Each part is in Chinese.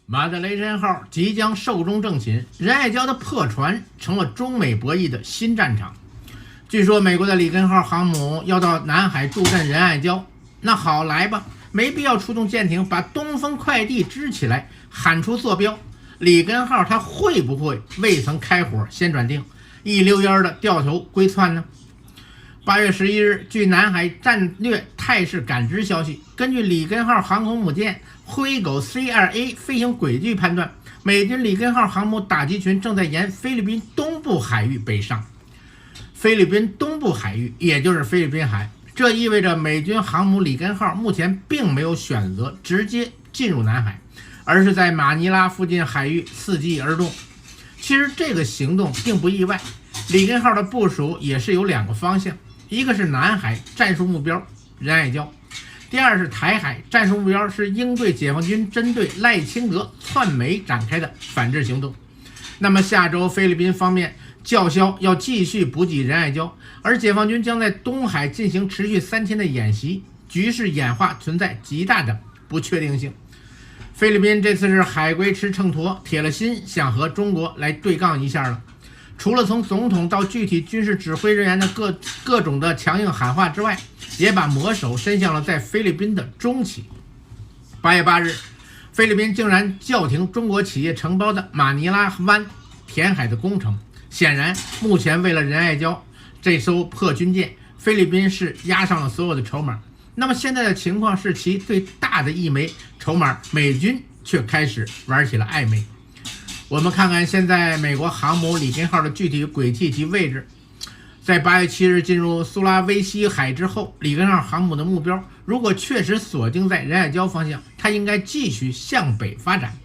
马德雷神号即将寿终正寝，仁爱礁的破船成了中美博弈的新战场。据说美国的里根号航母要到南海助阵仁爱礁，那好，来吧，没必要出动舰艇，把东风快递支起来，喊出坐标。里根号它会不会未曾开火先转定，一溜烟的掉头归窜呢？8月11日，据南海战略态势感知消息，根据里根号航空母舰灰狗 C2A 飞行轨迹判断，美军里根号航母打击群正在沿菲律宾东部海域北上。菲律宾东部海域也就是菲律宾海，这意味着美军航母里根号目前并没有选择直接进入南海，而是在马尼拉附近海域伺机而动。其实这个行动并不意外，里根号的部署也是有两个方向，一个是南海战术目标仁爱礁，第二是台海战术目标是应对解放军针对赖清德窜美展开的反制行动。那么下周菲律宾方面叫嚣要继续补给仁爱礁，而解放军将在东海进行持续3天的演习，局势演化存在极大的不确定性。菲律宾这次是海龟吃秤砣，铁了心想和中国来对杠一下了。除了从总统到具体军事指挥人员的各种的强硬喊话之外，也把魔手伸向了在菲律宾的中企。8月8日，菲律宾竟然叫停中国企业承包的马尼拉湾填海的工程。显然，目前为了仁爱礁这艘破军舰，菲律宾是押上了所有的筹码。那么现在的情况是，其最大的一枚筹码美军却开始玩起了暧昧。我们看看现在美国航母里根号的具体轨迹及位置。在8月7日进入苏拉威西海之后，里根号航母的目标如果确实锁定在仁爱礁方向，它应该继续向北发展，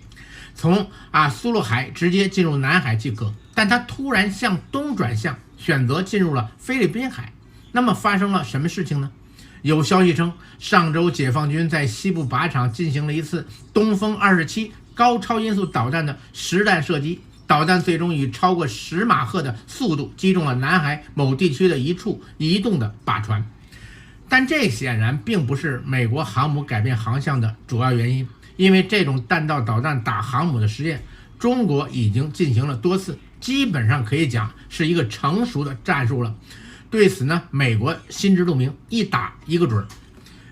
从苏禄海直接进入南海即可。但它突然向东转向，选择进入了菲律宾海。那么发生了什么事情呢？有消息称，上周解放军在西部靶场进行了一次东风27高超音速导弹的实弹射击，导弹最终以超过10马赫的速度击中了南海某地区的一处移动的靶船。但这显然并不是美国航母改变航向的主要原因，因为这种弹道导弹打航母的实验，中国已经进行了多次，基本上可以讲是一个成熟的战术了。对此呢，美国心知肚明，一打一个准。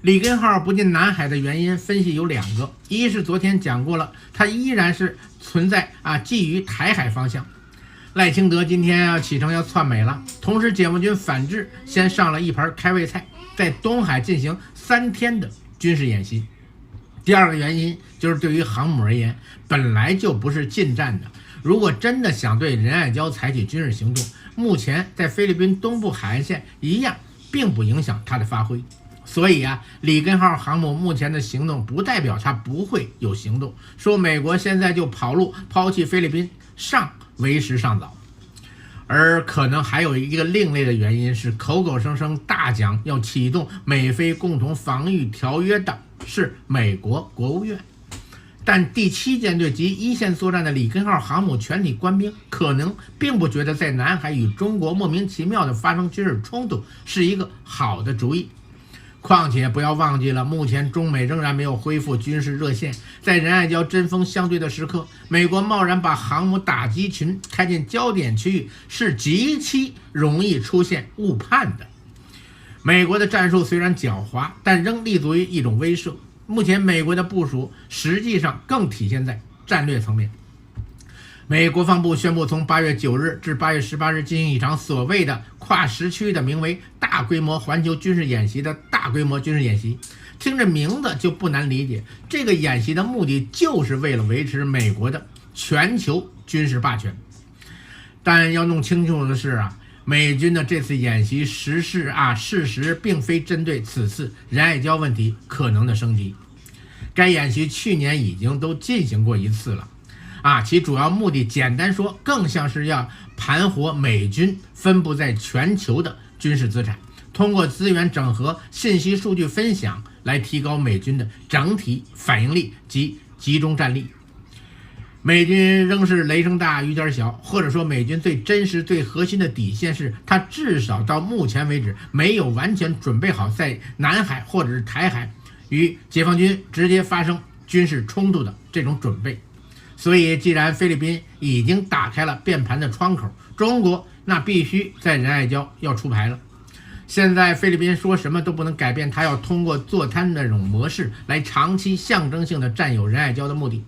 里根号不进南海的原因分析有两个，一是昨天讲过了，它依然是存在觊觎台海方向。赖清德今天要启程要窜美了，同时解放军反制先上了一盘开胃菜，在东海进行3天的军事演习。第二个原因就是对于航母而言，本来就不是近战的，如果真的想对仁爱礁采取军事行动，目前在菲律宾东部海岸线一样并不影响它的发挥。所以里根号航母目前的行动不代表它不会有行动，说美国现在就跑路抛弃菲律宾尚为时尚早。而可能还有一个另类的原因是，口口声声大讲要启动美菲共同防御条约的是美国国务院，但第7舰队及一线作战的里根号航母全体官兵可能并不觉得在南海与中国莫名其妙的发生军事冲突是一个好的主意。况且不要忘记了，目前中美仍然没有恢复军事热线，在仁爱礁针锋相对的时刻，美国贸然把航母打击群开进焦点区域，是极其容易出现误判的。美国的战术虽然狡猾，但仍立足于一种威慑。目前美国的部署实际上更体现在战略层面。美国防部宣布，从8月9日至8月18日进行一场所谓的跨时区的名为大规模环球军事演习的大规模军事演习。听着名字就不难理解，这个演习的目的就是为了维持美国的全球军事霸权。但要弄清楚的是美军的这次演习事实并非针对此次仁爱礁问题可能的升级。该演习去年已经都进行过一次了。其主要目的简单说，更像是要盘活美军分布在全球的军事资产，通过资源整合、信息数据分享来提高美军的整体反应力及集中战力。美军仍是雷声大雨点小，或者说美军最真实最核心的底线是，它至少到目前为止没有完全准备好在南海或者是台海与解放军直接发生军事冲突的这种准备。所以既然菲律宾已经打开了变盘的窗口，中国那必须在仁爱礁要出牌了。现在菲律宾说什么都不能改变他要通过坐滩那种模式来长期象征性的占有仁爱礁的目的。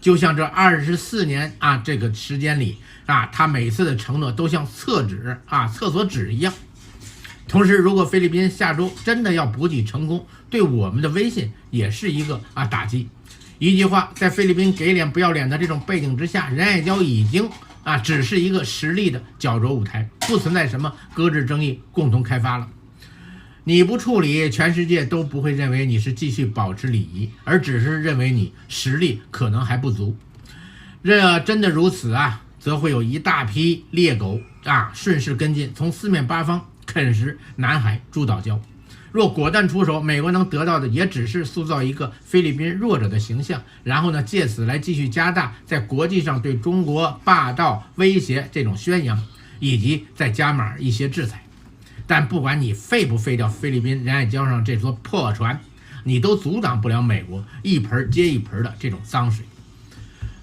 就像这24年这个时间里他每次的承诺都像厕所纸一样。同时，如果菲律宾下周真的要补给成功，对我们的威信也是一个打击。一句话，在菲律宾给脸不要脸的这种背景之下，仁爱礁已经只是一个实力的角逐舞台，不存在什么搁置争议共同开发了。你不处理，全世界都不会认为你是继续保持礼仪，而只是认为你实力可能还不足。这真的如此则会有一大批猎狗顺势跟进，从四面八方啃食南海诸岛礁。若果断出手，美国能得到的也只是塑造一个菲律宾弱者的形象，然后呢，借此来继续加大在国际上对中国霸道威胁这种宣扬，以及再加码一些制裁。但不管你废不废掉菲律宾仁爱礁上这艘破船，你都阻挡不了美国一盆接一盆的这种脏水。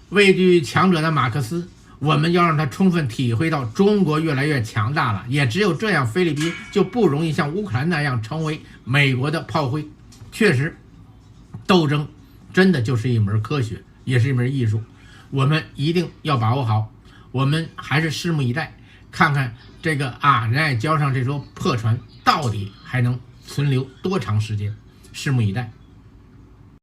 畏惧强者的马克思，我们要让他充分体会到中国越来越强大了，也只有这样，菲律宾就不容易像乌克兰那样成为美国的炮灰。确实，斗争真的就是一门科学，也是一门艺术，我们一定要把握好。我们还是拭目以待，看看这个仁爱礁上这艘破船到底还能存留多长时间，拭目以待。